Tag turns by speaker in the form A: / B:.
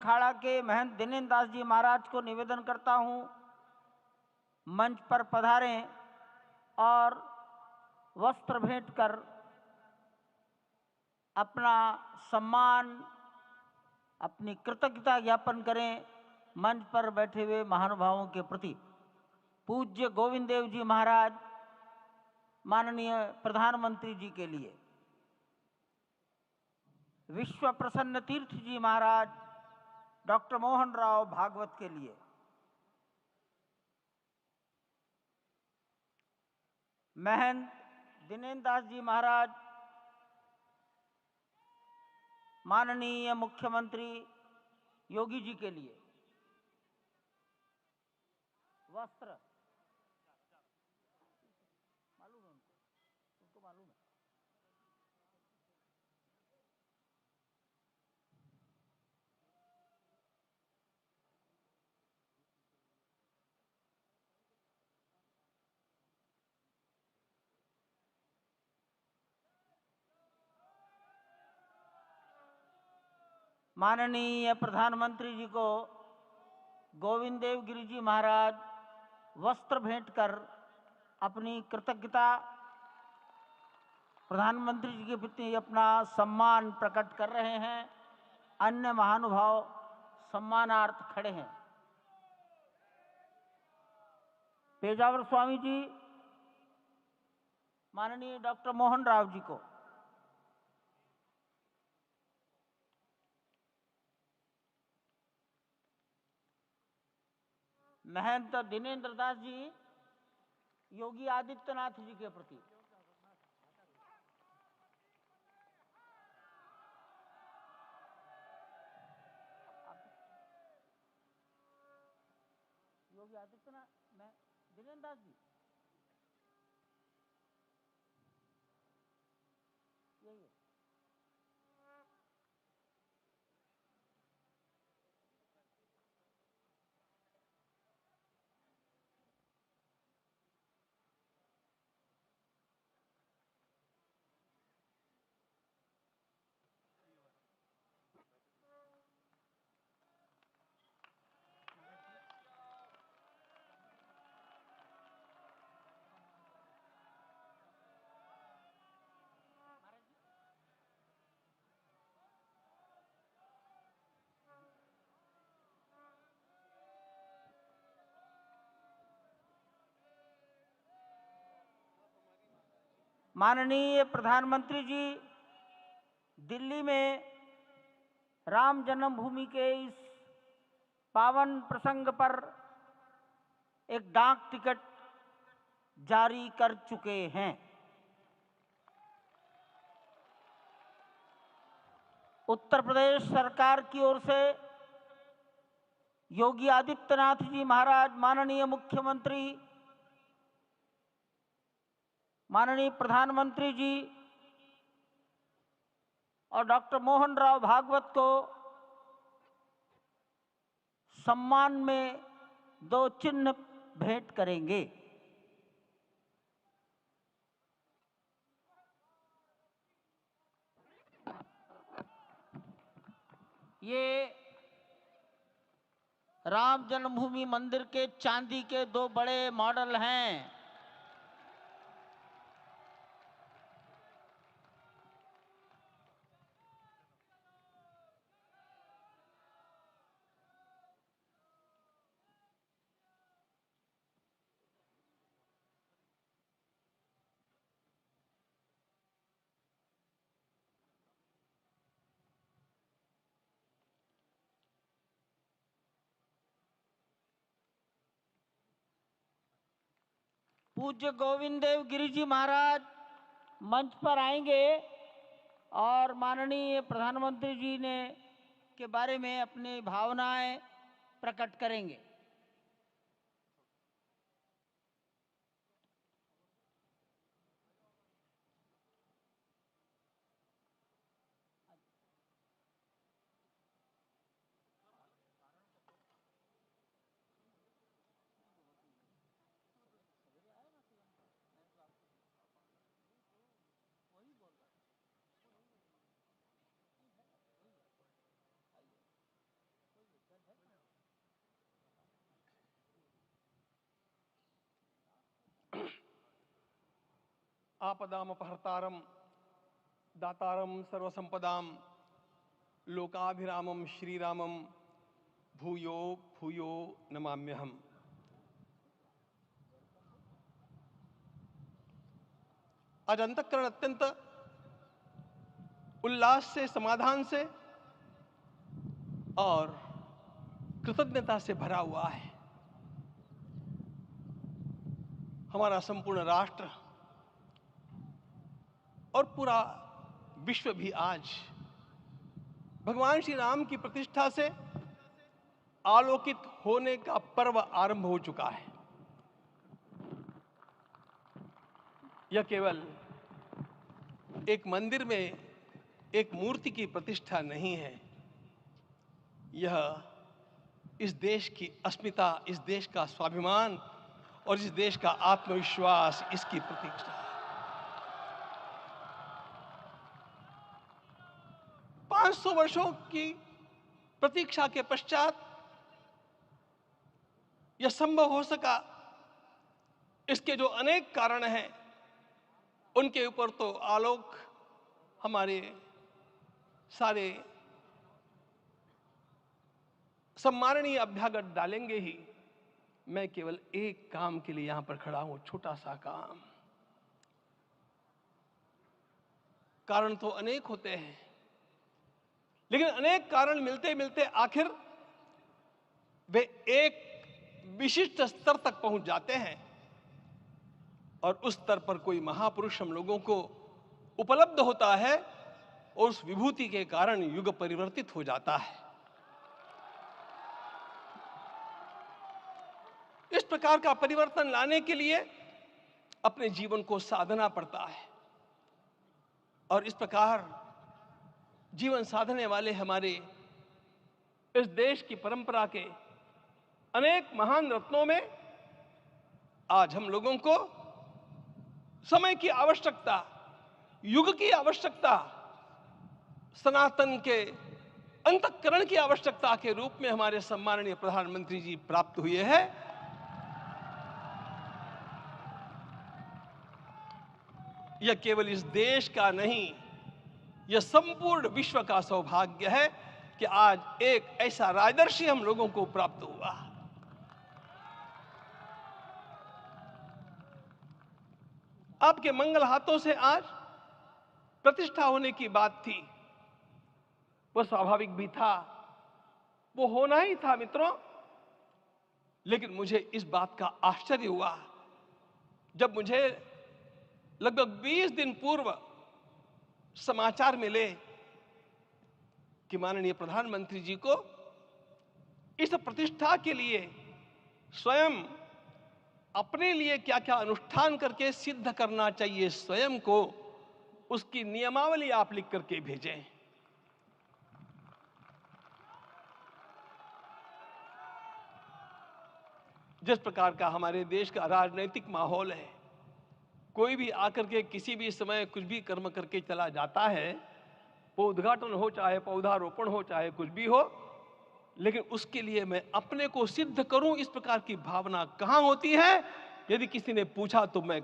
A: अखाड़ा के महंत दिनेन्द्र दास जी महाराज को निवेदन करता हूं, मंच पर पधारें और वस्त्र भेंट कर अपना सम्मान, अपनी कृतज्ञता ज्ञापन करें मंच पर बैठे हुए महानुभावों के प्रति। पूज्य गोविंद देव जी महाराज, माननीय प्रधानमंत्री जी के लिए, विश्व प्रसन्न तीर्थ जी महाराज डॉक्टर मोहन राव भागवत के लिए, महंत दिनेन्द्र दास जी महाराज माननीय मुख्यमंत्री योगी जी के लिए वस्त्र मालूम है, उनको मालूम है। माननीय प्रधानमंत्री जी को गोविंद देव गिरि जी महाराज वस्त्र भेंट कर अपनी कृतज्ञता, प्रधानमंत्री जी के प्रति अपना सम्मान प्रकट कर रहे हैं। अन्य महानुभाव सम्मानार्थ खड़े हैं। पेजावर स्वामी जी माननीय डॉक्टर मोहन राव जी को, महंत दिनेन्द्र दास जी योगी आदित्यनाथ जी के प्रति, योगी आदित्यनाथ मैं दिनेन्द्र दास जी यही है। माननीय प्रधानमंत्री जी दिल्ली में राम जन्मभूमि के इस पावन प्रसंग पर एक डाक टिकट जारी कर चुके हैं। उत्तर प्रदेश सरकार की ओर से योगी आदित्यनाथ जी महाराज, माननीय मुख्यमंत्री, माननीय प्रधानमंत्री जी और डॉक्टर मोहन राव भागवत को सम्मान में 2 चिन्ह भेंट करेंगे। ये राम जन्मभूमि मंदिर के चांदी के 2 बड़े मॉडल हैं। पूज्य गोविंद देव गिरि जी महाराज मंच पर आएंगे और माननीय प्रधानमंत्री जी ने के बारे में अपनी भावनाएं प्रकट करेंगे।
B: आपदामपहर्तारं दातारं सर्वसंपदां लोकाभिरामं श्रीरामं भूयो भूयो नमाम्यहम्। आज अंतःकरण अत्यंत उल्लास से, समाधान से और कृतज्ञता से भरा हुआ है। हमारा संपूर्ण राष्ट्र और पूरा विश्व भी आज भगवान श्री राम की प्रतिष्ठा से आलोकित होने का पर्व आरंभ हो चुका है। यह केवल एक मंदिर में एक मूर्ति की प्रतिष्ठा नहीं है, यह इस देश की अस्मिता, इस देश का स्वाभिमान और इस देश का आत्मविश्वास, इसकी प्रतीक्षा है। 500 वर्षों की प्रतीक्षा के पश्चात यह संभव हो सका। इसके जो अनेक कारण हैं, उनके ऊपर तो आलोक हमारे सारे सम्माननीय अभ्यागत डालेंगे ही। मैं केवल एक काम के लिए यहां पर खड़ा हूं, छोटा सा काम। कारण तो अनेक होते हैं, लेकिन अनेक कारण मिलते मिलते आखिर वे एक विशिष्ट स्तर तक पहुंच जाते हैं और उस स्तर पर कोई महापुरुष हम लोगों को उपलब्ध होता है और उस विभूति के कारण युग परिवर्तित हो जाता है। इस प्रकार का परिवर्तन लाने के लिए अपने जीवन को साधना पड़ता है और इस प्रकार जीवन साधने वाले हमारे इस देश की परंपरा के अनेक महान रत्नों में आज हम लोगों को समय की आवश्यकता, युग की आवश्यकता, सनातन के अंतःकरण की आवश्यकता के रूप में हमारे सम्माननीय प्रधानमंत्री जी प्राप्त हुए हैं। यह केवल इस देश का नहीं, यह संपूर्ण विश्व का सौभाग्य है कि आज एक ऐसा राजदर्शी हम लोगों को प्राप्त हुआ। आपके मंगल हाथों से आज प्रतिष्ठा होने की बात थी, वह स्वाभाविक भी था, वो होना ही था मित्रों। लेकिन मुझे इस बात का आश्चर्य हुआ जब मुझे लगभग 20 दिन पूर्व समाचार मिले कि माननीय प्रधानमंत्री जी को इस प्रतिष्ठा के लिए स्वयं अपने लिए क्या क्या अनुष्ठान करके सिद्ध करना चाहिए स्वयं को, उसकी नियमावली आप लिख करके भेजें। जिस प्रकार का हमारे देश का राजनीतिक माहौल है, कोई भी आकर के किसी भी समय कुछ भी कर्म करके चला जाता है, वो उद्घाटन हो चाहे पौधारोपण हो चाहे कुछ भी हो, लेकिन उसके लिए मैं अपने को सिद्ध करूं, इस प्रकार की भावना कहां होती है? यदि किसी ने पूछा तो मैं